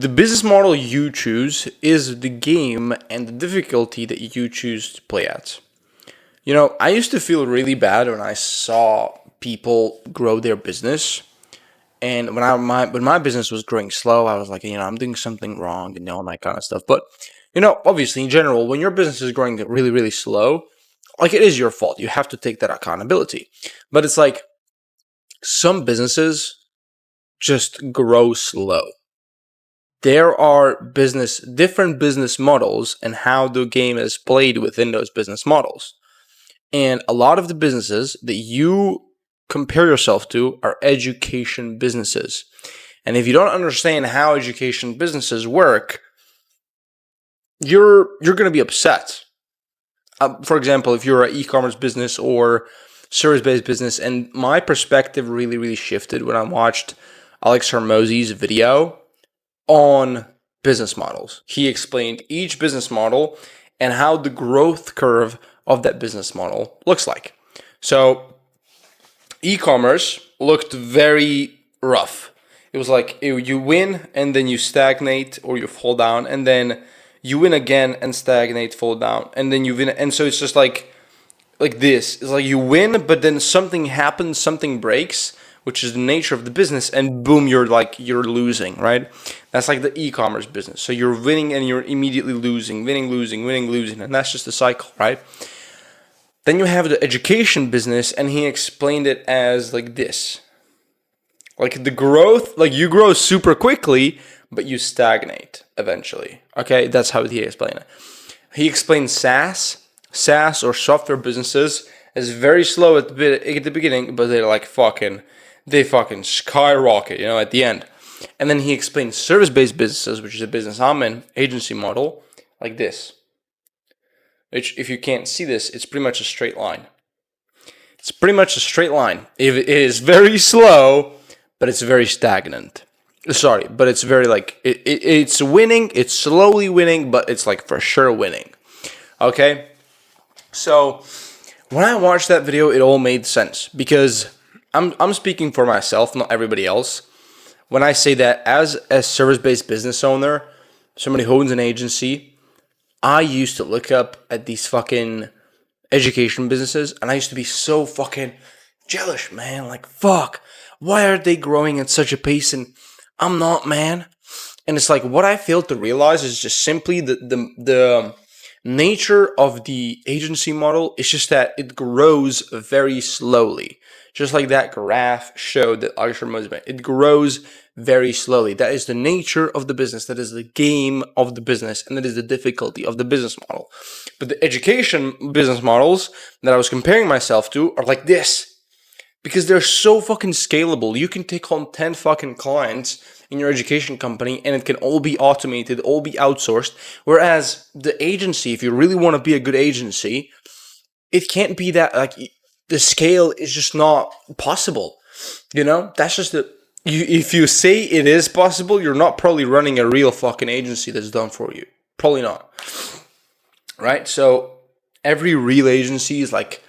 The business model you choose is the game and the difficulty that you choose to play at. I used to feel really bad when I saw people grow their business. And when my business was growing slow, I was like, I'm doing something wrong and all that kind of stuff. But obviously in general, when your business is growing really, really slow, like it is your fault. You have to take that accountability. But it's like some businesses just grow slow. There are different business models and how the game is played within those business models. And a lot of the businesses that you compare yourself to are education businesses. And if you don't understand how education businesses work, you're going to be upset. For example, if you're an e-commerce business or service-based business, and my perspective really, really shifted when I watched Alex Hormozi's video on business models. He explained each business model and how the growth curve of that business model looks like. So e-commerce looked very rough. It was like you win and then you stagnate or you fall down, and then you win again and stagnate, fall down, and then you win. And so it's just like this. It's like you win, but then something happens, something breaks, which is the nature of the business, and boom, you're losing, right? That's like the e-commerce business. So you're winning and you're immediately losing, winning, losing, winning, losing, and that's just the cycle, right? Then you have the education business, and he explained it as like this. Like the growth, like you grow super quickly, but you stagnate eventually. Okay, that's how he explained it. He explained SaaS or software businesses as very slow at the beginning, but they fucking skyrocket, at the end. And then he explained service-based businesses, which is a business I'm in, agency model, like this. Which, if you can't see this, it's pretty much a straight line. It's pretty much a straight line. It is very slow, but it's very stagnant. Sorry, but it's very it's winning, it's slowly winning, but it's like for sure winning. Okay? So when I watched that video, it all made sense because I'm speaking for myself, not everybody else. When I say that as a service-based business owner, somebody who owns an agency, I used to look up at these fucking education businesses and I used to be so fucking jealous, man. Like, fuck, why are they growing at such a pace and I'm not, man? And it's like what I failed to realize is just simply the nature of the agency model is just that it grows very slowly. Just like that graph showed that Alex Hormozi made. It grows very slowly. That is the nature of the business. That is the game of the business. And that is the difficulty of the business model. But the education business models that I was comparing myself to are like this. Because they're so fucking scalable. You can take on 10 fucking clients in your education company and it can all be automated, all be outsourced. Whereas the agency, if you really want to be a good agency, it can't be that, like, the scale is just not possible. That's just if you say it is possible, you're not probably running a real fucking agency that's done for you. Probably not. Right? So every real agency is like,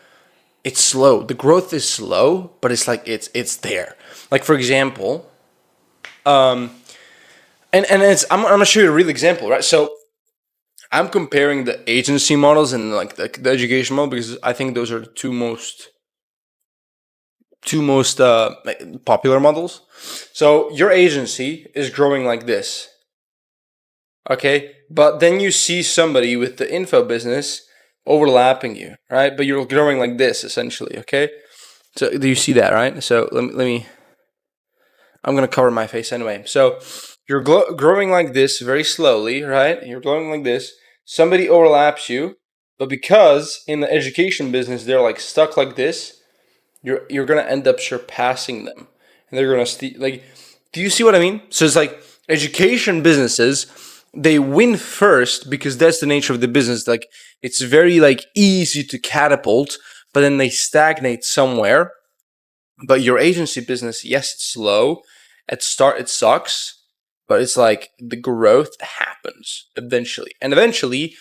it's slow. The growth is slow, but it's like it's there. Like, for example, and I'm gonna show you a real example, right? So I'm comparing the agency models and like the education model because I think those are the two most popular models. So your agency is growing like this, okay? But then you see somebody with the info business overlapping you, right? But you're growing like this essentially, okay? So do you see that, right? So let me I'm gonna cover my face anyway. So you're growing like this very slowly, right? You're growing like this. Somebody overlaps you, but because in the education business they're like stuck like this, you're gonna end up surpassing them, and they're gonna do you see what I mean? So it's like education businesses, they win first because that's the nature of the business. Like, it's very easy to catapult, but then they stagnate somewhere. But your agency business, yes, it's slow. At start, it sucks, but it's like the growth happens eventually. And eventually,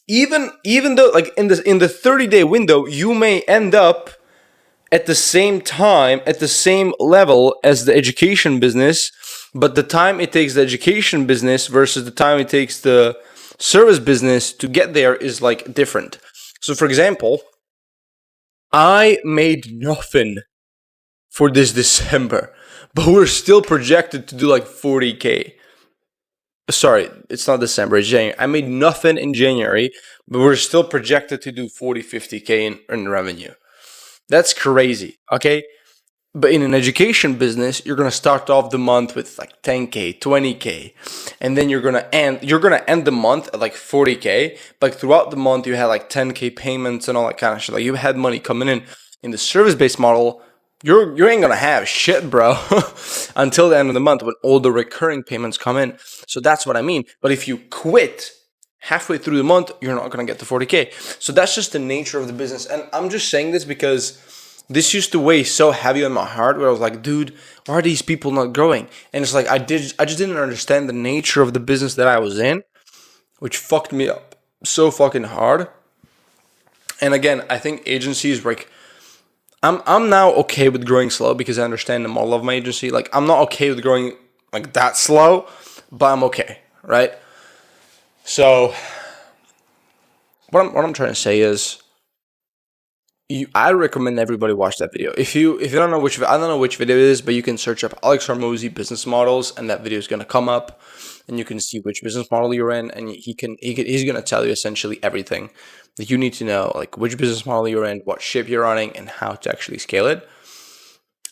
even though in the 30-day window, you may end up at the same time, at the same level as the education business, but the time it takes the education business versus the time it takes the service business to get there is like different. So for example, I made nothing for this December, but we're still projected to do like 40K. Sorry, it's not December, it's January. I made nothing in January, but we're still projected to do 50K in revenue. That's crazy, okay? But in an education business, you're gonna start off the month with like 10K, 20K, and then you're gonna end the month at like 40K. But throughout the month, you had like 10K payments and all that kind of shit. Like you had money coming in. In the service-based model, you ain't gonna have shit, bro, until the end of the month when all the recurring payments come in. So that's what I mean. But if you quit halfway through the month, you're not gonna get to 40K. So that's just the nature of the business. And I'm just saying this because this used to weigh so heavy on my heart where I was like, dude, why are these people not growing? And it's like I just didn't understand the nature of the business that I was in, which fucked me up so fucking hard. And again, I think agencies like I'm now okay with growing slow because I understand the model of my agency. Like I'm not okay with growing like that slow, but I'm okay, right? So what I'm trying to say is I recommend everybody watch that video. If you don't know which, I don't know which video it is, but you can search up Alex Hormozi business models, and that video is gonna come up, and you can see which business model you're in, and he's gonna tell you essentially everything that you need to know, like which business model you're in, what ship you're running, and how to actually scale it,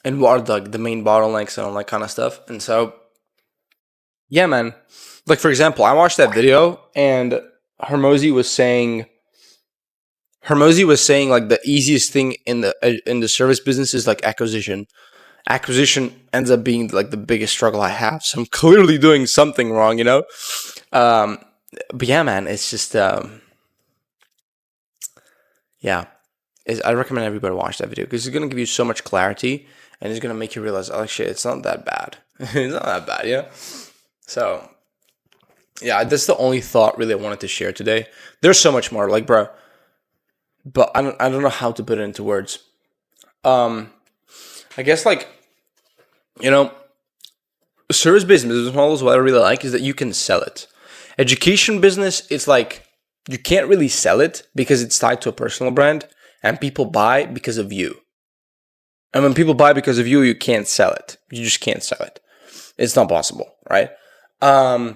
and what are the main bottlenecks and all that kind of stuff. And so, yeah, man. Like for example, I watched that video, and Hormozi was saying like the easiest thing in the service business is like acquisition. Acquisition ends up being like the biggest struggle I have. So I'm clearly doing something wrong, you know? But yeah, man, it's just, yeah. I recommend everybody watch that video because it's going to give you so much clarity and it's going to make you realize, oh shit, it's not that bad. It's not that bad, yeah? So, yeah, that's the only thought really I wanted to share today. There's so much more, like, bro. But I don't know how to put it into words. I guess like, you know, service-based business models, what I really like is that you can sell it. Education business, it's like you can't really sell it because it's tied to a personal brand and people buy because of you. And when people buy because of you, you can't sell it. You just can't sell it. It's not possible, right? But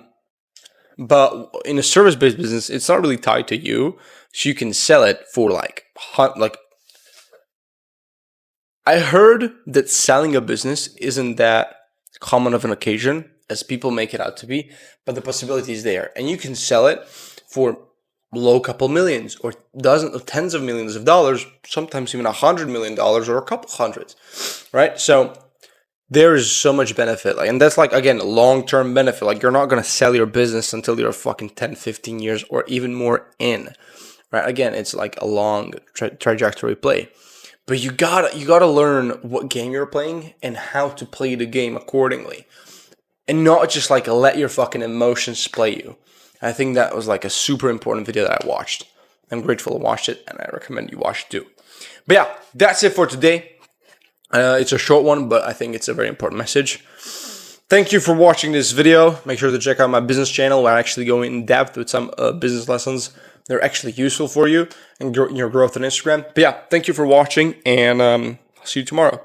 in a service-based business, it's not really tied to you. So you can sell it for like I heard that selling a business isn't that common of an occasion as people make it out to be, but the possibility is there. And you can sell it for low couple millions or dozens of tens of millions of dollars, sometimes even $100 million or a couple hundreds, right? So there is so much benefit. Like, and that's like, again, long-term benefit. Like you're not going to sell your business until you're fucking 10, 15 years or even more in. Right? Again, it's like a long trajectory play, but you gotta learn what game you're playing and how to play the game accordingly, and not just like let your fucking emotions play you. I think that was like a super important video that I watched. I'm grateful to watch it, and I recommend you watch it too. But yeah, that's it for today. It's a short one, but I think it's a very important message. Thank you for watching this video. Make sure to check out my business channel where I actually go in depth with some business lessons. They're actually useful for you and your growth on Instagram. But yeah, thank you for watching, and I'll see you tomorrow.